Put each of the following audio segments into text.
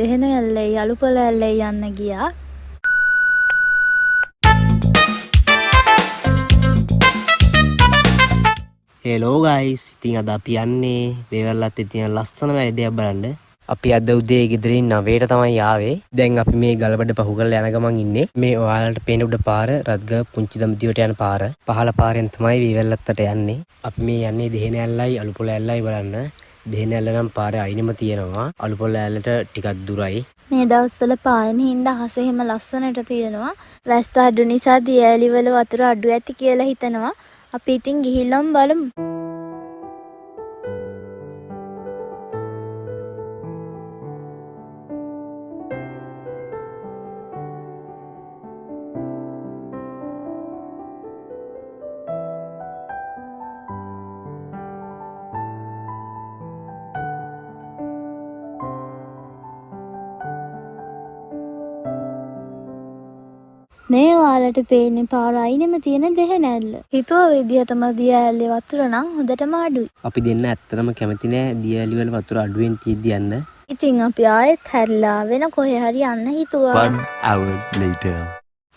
දෙහෙන ඇල්ලේ යලුපොළ ඇල්ලේ යන්න ගියා. Hello guys, ඉතින් අද අපි යන්නේ වේවැල්ලත් ඉතින් ලස්සන වැඩයක් බලන්න. අපි අද උදේ ගෙදරින් 9ට තමයි ආවේ. දැන් අපි මේ ගලබඩ පහු කරලා යන ගමන් ඉන්නේ. මේ ඔයාලට පේන උඩ පාර රත්ගම පුංචි දඹදිවට යන පාර. පහළ පාරෙන් තමයි වේවැල්ලත්තට යන්නේ. අපි මේ යන්නේ දෙහෙන ඇල්ලයි අලුපොළ ඇල්ලයි බලන්න. දෙහෙන ඇල්ල නම් පාරේ අයිනෙම තියෙනවා. අලුපොළ ඇල්ලට ටිකක් දුරයි. මේ දවස්වල පායන හින්දා අහස එහෙම ලස්සනට තියෙනවා. වැස්ස අඩු නිසා දියඇලි වල වතුර අඩු ඇති කියලා හිතනවා. අපි ඉතින් ගිහිල්ලාම බලමු. මේ ඔයාලට පේන්නේ පාර අයිනෙම තියෙන දෙහෙන ඇල්ල. හිතුව විදිහටම දියඇලේ වතුර නම් හොඳටම අඩුයි. අපි දෙන්න ඇත්තටම කැමති නෑ දියඇලි වල වතුර අඩුවෙන් තියෙද්දි යන්න. ඉතින් අපි ආයෙත් හැරිලා වෙන කොහේ හරි යන්න හිතුවා. 1 hour later.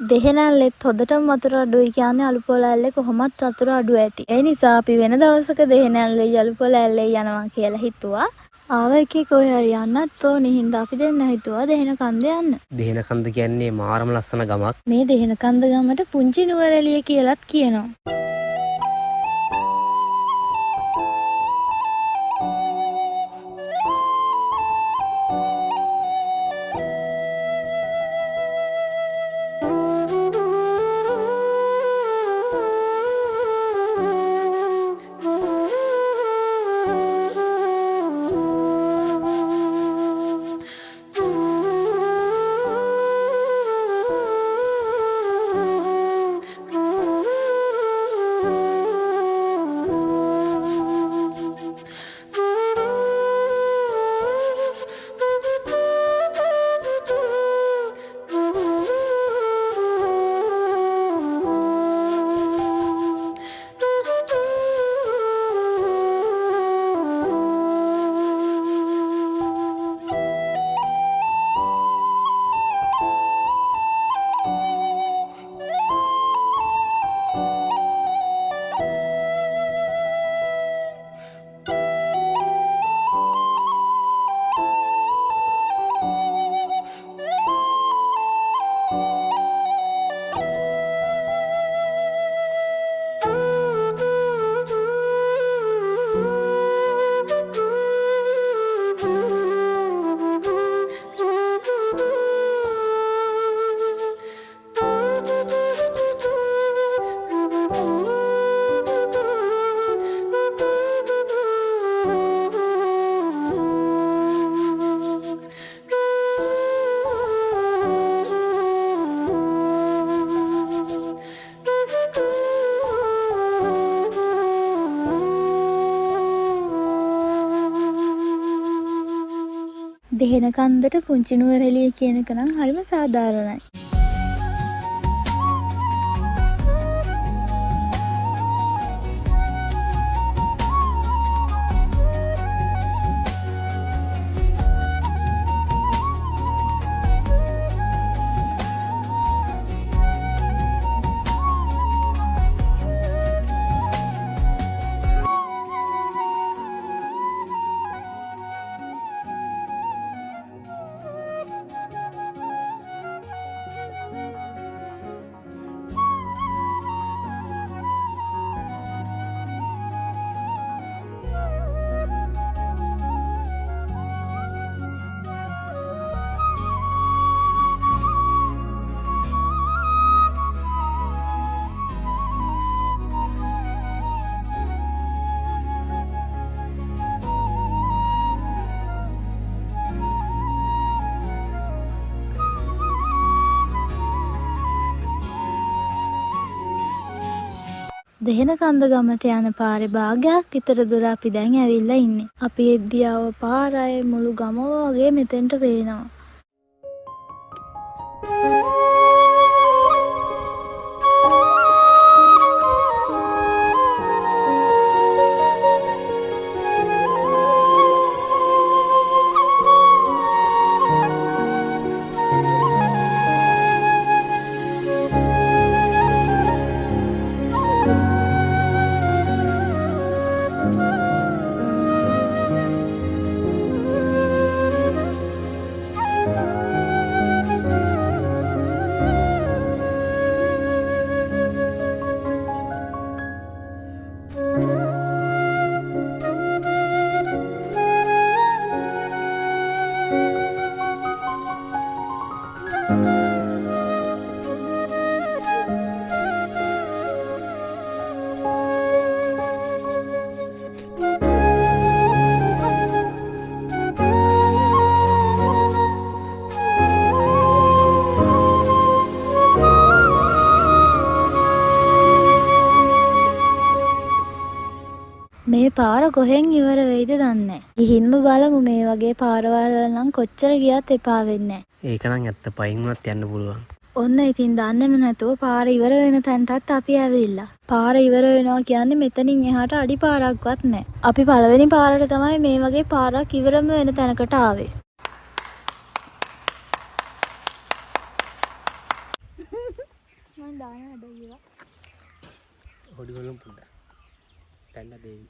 දෙහෙන ඇල්ලෙත් හොඳටම වතුර අඩුයි කියන්නේ අලුපොළ ඇල්ලේ කොහොමත් වතුර අඩු ඇති. ඒ නිසා අපි වෙන දවසක දෙහෙන ඇල්ලේ අලුපොළ ඇල්ලේ යනවා කියලා හිතුවා. ආව එකේ කොහේ හරි යන්නත් ඕනේ හින්දා අපි දෙන්න හිතුවා දෙහෙන කන්ද යන්න. දෙහෙන කන්ද කියන්නේ මාරම ලස්සන ගමක්. මේ දෙහෙන කන්ද ගමට පුංචි නුවරඑළිය කියලාත් කියනවා. දෙහෙන කන්දට පුංචි නුවරඑළිය කියන එක නම් හරිම සාධාරණයි. දෙහෙන කන්ද ගමට යන පාරේ භාගයක් විතර දුර අපි දැන් ඇවිල්ලා ඉන්නේ. අපි එද්දී ආව පාරයි මුළු ගම වගේ මෙතෙන්ට පේනවා. පාර කොහෙන් ඉවර වෙයිද දන්නේ නැහැ. ගිහින්ම බලමු මේ වගේ පාරවල් නම් කොච්චර ගියත් එපා වෙන්නේ නැහැ. ඒක නම් ඇත්ත පයින් වුණත් යන්න පුළුවන්. ඔන්න ඉතින් දන්නේම නැතුව පාර ඉවර වෙන තැනටත් අපි ඇවිල්ලා. පාර ඉවර වෙනවා කියන්නේ මෙතනින් එහාට අඩි පාරක්වත් නැහැ. අපි පළවෙනි පාරට තමයි මේ වගේ පාරක් ඉවරම වෙන තැනකට ආවේ. මම දාන අඩියවා. ඔඩි වලුම් පුඩ. පැන්න දෙවි.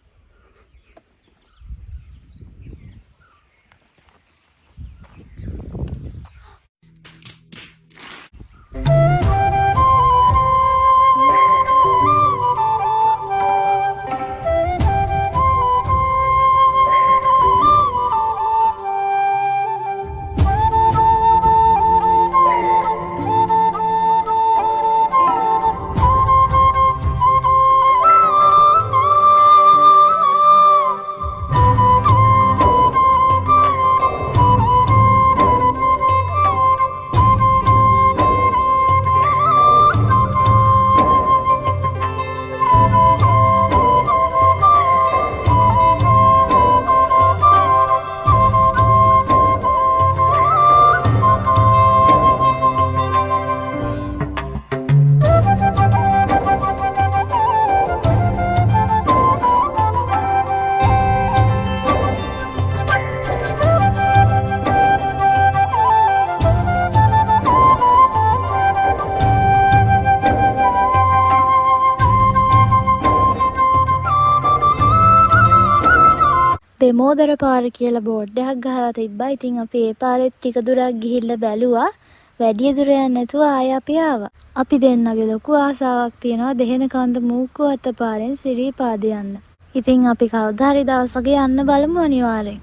දෙමෝදර පාර කියලා බෝඩ් එකක් ගහලා තිබ්බා. ඉතින් අපි ඒ පාරෙත් ටික දුරක් ගිහිල්ලා බැලුවා. වැඩි දුර යන්නේ නැතුව ආයෙ අපි ආවා. අපි දෙන්නගේ ලොකු ආසාවක් තියෙනවා දෙහෙන කන්ද මූක්කුවත්ත පාරෙන් සිරිපාද යන්න. ඉතින් අපි කවදා හරි දවසක යන්න බලමු අනිවාර්යෙන්.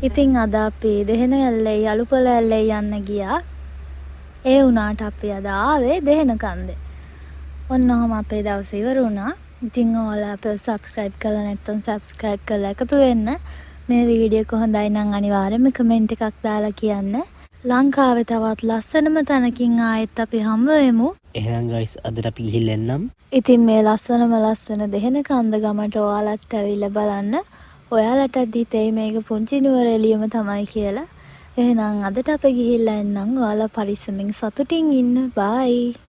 ඉතින් අද අපි දෙහෙන ඇල්ලේ යලුපොළ ඇල්ලේ යන්න ගියා. ඒ වුණාට අපි අද ආවේ දෙහෙන කන්දේ. ඔන්නෝම අපේ දවස ඉවර වුණා. ඉතින් ඔයාලා අපිව subscribe කරලා නැත්නම් subscribe කරලා එකතු වෙන්න. මේ වීඩියෝ එක හොඳයි නම් අනිවාර්යයෙන්ම කමෙන්ට් එකක් දාලා කියන්න. ලංකාවේ තවත් ලස්සනම තැනකින් ආයෙත් අපි හම්බ වෙමු. එහෙනම් guys අදට අපි ගිහිල්ලා එන්නම්. ඉතින් මේ ලස්සන දෙහෙන කන්ද ගමට ඔයාලත් ඇවිල්ලා බලන්න. ඔයාලටත් හිතේ මේක පුංචි නුවර එළියම තමයි කියලා. එහෙනම් අදට අපි ගිහිල්ලා එන්නම්. ඔයාලා පරිස්සමින් සතුටින් ඉන්න. බයි.